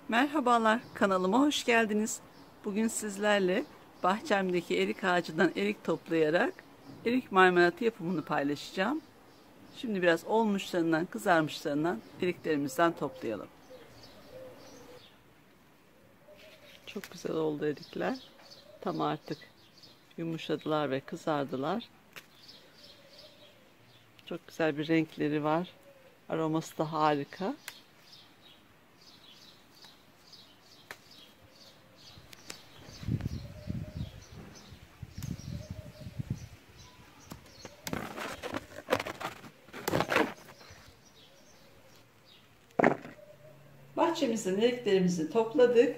Merhabalar, kanalıma hoş geldiniz. Bugün sizlerle bahçemdeki erik ağacından erik toplayarak erik marmelatı yapımını paylaşacağım. Şimdi biraz olmuşlarından, kızarmışlarından eriklerimizden toplayalım. Çok güzel oldu erikler. Tam artık yumuşadılar ve kızardılar. Çok güzel bir renkleri var. Aroması da harika. Bahçemizden eriklerimizi topladık.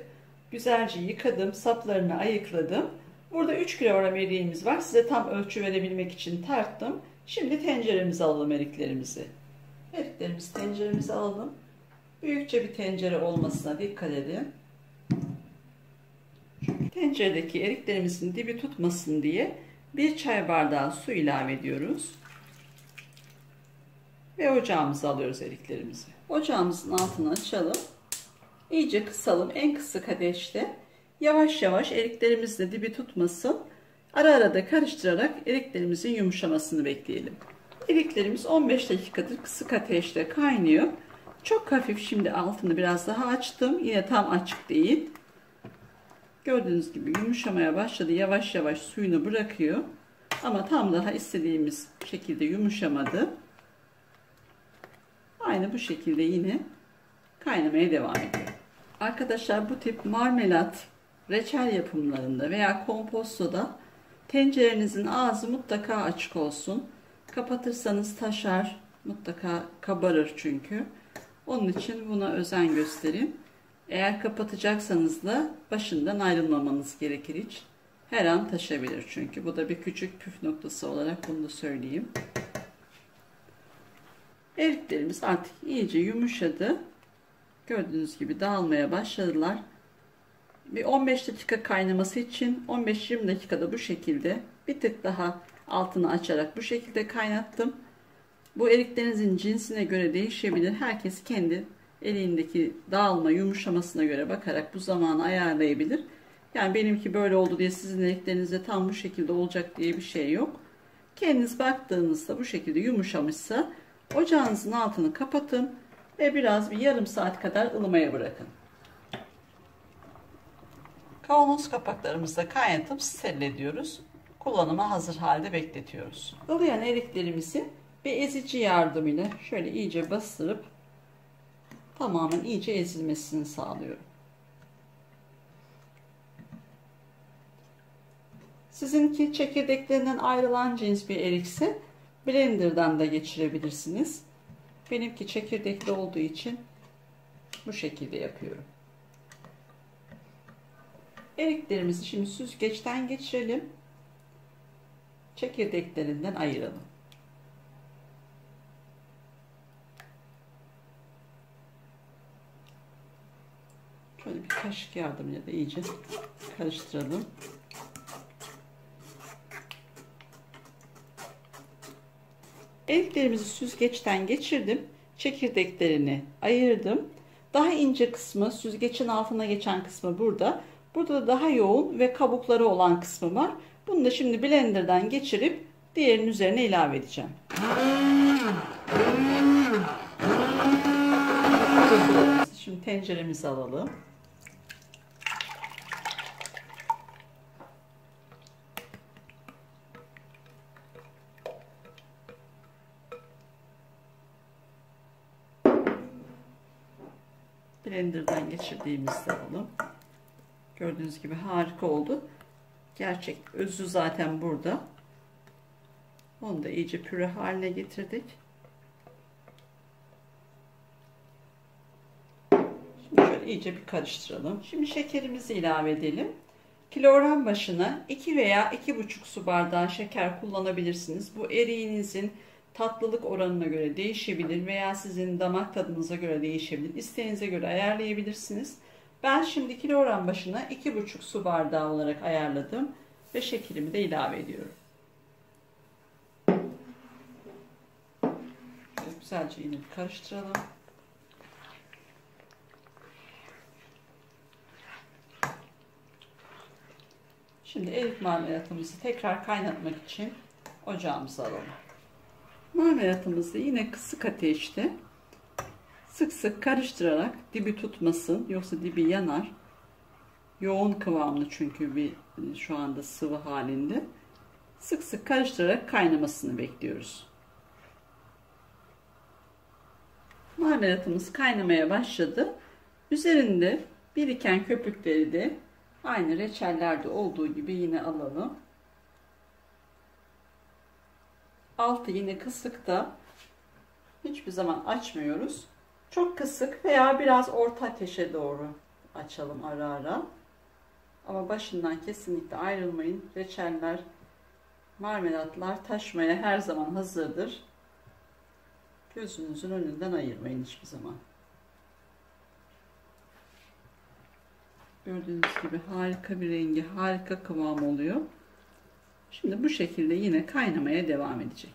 Güzelce yıkadım, saplarını ayıkladım. Burada 3 kilogram eriğimiz var. Size tam ölçü verebilmek için tarttım. Şimdi tenceremize alalım eriklerimizi. Eriklerimizi tenceremize alalım. Büyükçe bir tencere olmasına dikkat edin. Çünkü tenceredeki eriklerimizin dibi tutmasın diye 1 çay bardağı su ilave ediyoruz. Ve ocağımıza alıyoruz eriklerimizi. Ocağımızın altını açalım. İyice kısalım. En kısık ateşte. Yavaş yavaş eriklerimiz de dibi tutmasın. Ara ara da karıştırarak eriklerimizin yumuşamasını bekleyelim. Eriklerimiz 15 dakikadır kısık ateşte kaynıyor. Çok hafif, şimdi altını biraz daha açtım. Yine tam açık değil. Gördüğünüz gibi yumuşamaya başladı. Yavaş yavaş suyunu bırakıyor. Ama tam daha istediğimiz şekilde yumuşamadı. Aynı bu şekilde yine kaynamaya devam ediyor. Arkadaşlar, bu tip marmelat, reçel yapımlarında veya kompostoda tencerenizin ağzı mutlaka açık olsun. Kapatırsanız taşar, mutlaka kabarır çünkü. Onun için buna özen gösterin. Eğer kapatacaksanız da başından ayrılmamanız gerekir hiç. Her an taşabilir çünkü. Bu da bir küçük püf noktası olarak bunu da söyleyeyim. Eriklerimiz artık iyice yumuşadı. Gördüğünüz gibi dağılmaya başladılar. Bir 15 dakika kaynaması için 15-20 dakikada bu şekilde bir tık daha altını açarak bu şekilde kaynattım. Bu eriklerinizin cinsine göre değişebilir. Herkes kendi elindeki dağılma, yumuşamasına göre bakarak bu zamanı ayarlayabilir. Yani benimki böyle oldu diye sizin eriklerinizde tam bu şekilde olacak diye bir şey yok. Kendiniz baktığınızda bu şekilde yumuşamışsa ocağınızın altını kapatın ve biraz bir yarım saat kadar ılımaya bırakın. Kavanoz kapaklarımızı da kaynatıp steril ediyoruz. Kullanıma hazır halde bekletiyoruz. Ilıyan eriklerimizi bir ezici yardımıyla şöyle iyice bastırıp tamamen iyice ezilmesini sağlıyorum. Sizinki çekirdeklerinden ayrılan cins bir erikse blenderdan da geçirebilirsiniz. Benimki çekirdekli olduğu için bu şekilde yapıyorum. Eriklerimizi şimdi süzgeçten geçirelim. Çekirdeklerinden ayıralım. Şöyle bir kaşık yardımıyla da iyice karıştıralım. Eriklerimizi süzgeçten geçirdim. Çekirdeklerini ayırdım. Daha ince kısmı, süzgecin altına geçen kısmı burada. Burada da daha yoğun ve kabukları olan kısmı var. Bunu da şimdi blenderdan geçirip diğerinin üzerine ilave edeceğim. Şimdi tenceremizi alalım. Blenderdan geçirdiğimizde alalım. Gördüğünüz gibi harika oldu. Gerçek özü zaten burada. Onu da iyice püre haline getirdik. Şimdi şöyle iyice bir karıştıralım. Şimdi şekerimizi ilave edelim. Kilogram başına 2 veya 2,5 su bardağı şeker kullanabilirsiniz. Bu eriğinizin tatlılık oranına göre değişebilir veya sizin damak tadınıza göre değişebilir. İsteğinize göre ayarlayabilirsiniz. Ben şimdi kilogram başına 2,5 su bardağı olarak ayarladım ve şekerimi de ilave ediyorum. Güzelce yine karıştıralım. Şimdi erik marmelatımızı tekrar kaynatmak için ocağımıza alalım. Marmelatımızı yine kısık ateşte sık sık karıştırarak, dibi tutmasın yoksa dibi yanar. Yoğun kıvamlı çünkü şu anda sıvı halinde. Sık sık karıştırarak kaynamasını bekliyoruz. Marmelatımız kaynamaya başladı. Üzerinde biriken köpükleri de aynı reçellerde olduğu gibi yine alalım. Altı yine kısıkta. Hiçbir zaman açmıyoruz. Çok kısık veya biraz orta ateşe doğru açalım ara ara. Ama başından kesinlikle ayrılmayın. Reçeller, marmelatlar taşmaya her zaman hazırdır. Gözünüzün önünden ayırmayın hiçbir zaman. Gördüğünüz gibi harika bir rengi, harika kıvam oluyor. Şimdi bu şekilde yine kaynamaya devam edecek.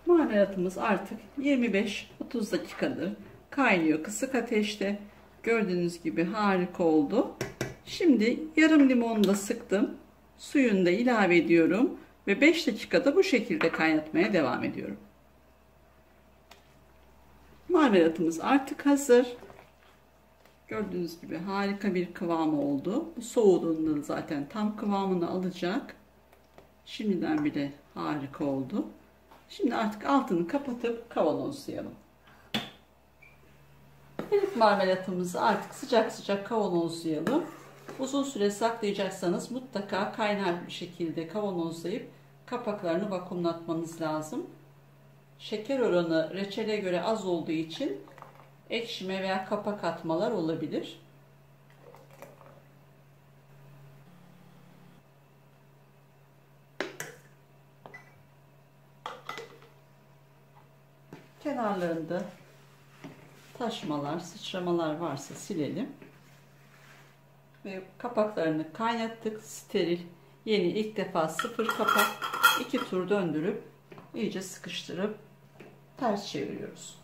Marmelatımız artık 25-30 dakikadır kaynıyor kısık ateşte. Gördüğünüz gibi harika oldu. Şimdi yarım limonu da sıktım. Suyunu da ilave ediyorum ve 5 dakikada bu şekilde kaynatmaya devam ediyorum. Marmelatımız artık hazır. Gördüğünüz gibi harika bir kıvamı oldu. Bu soğuduğunda zaten tam kıvamını alacak. Şimdiden bile harika oldu. Şimdi artık altını kapatıp kavanozlayalım. Erik marmelatımızı artık sıcak sıcak kavanozlayalım. Uzun süre saklayacaksanız mutlaka kaynar bir şekilde kavanozlayıp kapaklarını vakumlatmanız lazım. Şeker oranı reçele göre az olduğu için ekşime veya kapak atmalar olabilir. Kenarlarında taşmalar, sıçramalar varsa silelim. Ve kapaklarını kaynattık. Steril, yeni ilk defa sıfır kapak. 2 tur döndürüp iyice sıkıştırıp ters çeviriyoruz.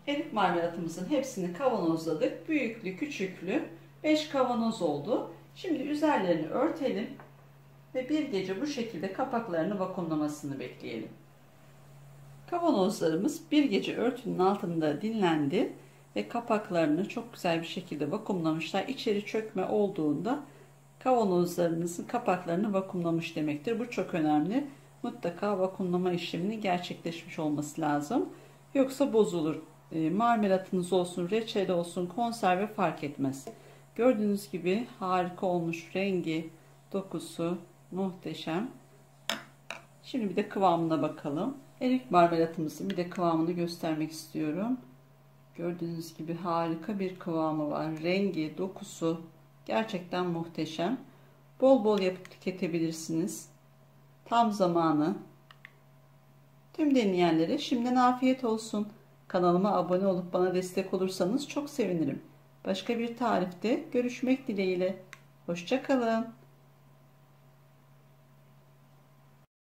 Erik marmelatımızın hepsini kavanozladık. Büyüklü, küçüklü 5 kavanoz oldu. Şimdi üzerlerini örtelim ve bir gece bu şekilde kapaklarını vakumlamasını bekleyelim. Kavanozlarımız bir gece örtünün altında dinlendi ve kapaklarını çok güzel bir şekilde vakumlamışlar. İçeri çökme olduğunda kavanozlarınızın kapaklarını vakumlamış demektir. Bu çok önemli. Mutlaka vakumlama işleminin gerçekleşmiş olması lazım. Yoksa bozulur. Marmelatınız olsun, reçel olsun, konserve fark etmez. Gördüğünüz gibi harika olmuş, rengi, dokusu muhteşem. Şimdi bir de kıvamına bakalım. Erik marmelatımızın bir de kıvamını göstermek istiyorum. Gördüğünüz gibi harika bir kıvamı var. Rengi, dokusu gerçekten muhteşem. Bol bol yapıp tüketebilirsiniz. Tam zamanı. Tüm deneyenlere şimdiden afiyet olsun. Kanalıma abone olup bana destek olursanız çok sevinirim. Başka bir tarifte görüşmek dileğiyle. Hoşça kalın.